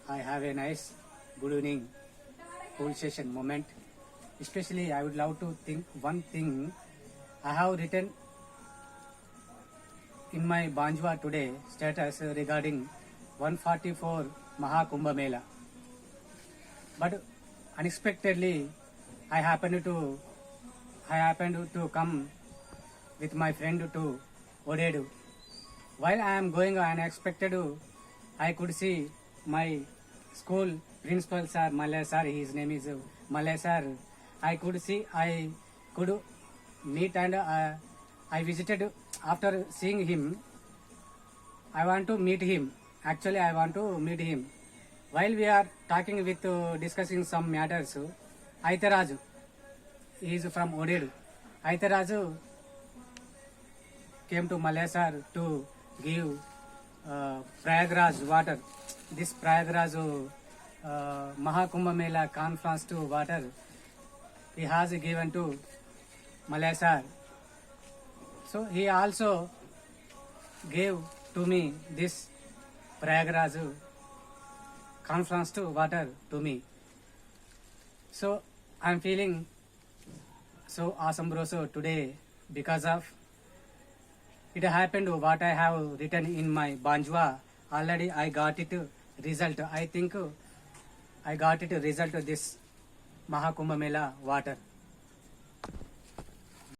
I have a nice good evening pool session moment. Especially, I would love to think one thing I have written in my Banjwa today status regarding 144 Mahakumbha Mela. But unexpectedly, I happened to come with my friend to Odedu. While I am going unexpected, I could see my school principal sir, Malay sir, his name is Malay sir. I could meet and I visited. After seeing him, I want to meet him. Actually, I want to meet him. While we are talking with discussing some matters, Aitaraju, he is from Odedu. Aitaraju came to Malaysia to give Prayagraj water. This Prayagraj Mahakumbha Mela conference to water he has given to Malaysia. So he also gave to me this Prayagraj conference to water to me. So I'm feeling so awesome bro so today because of it happened what I have written in my Banjwa. Already I got it result. I think I got it result of this Mahakumbha Mela water.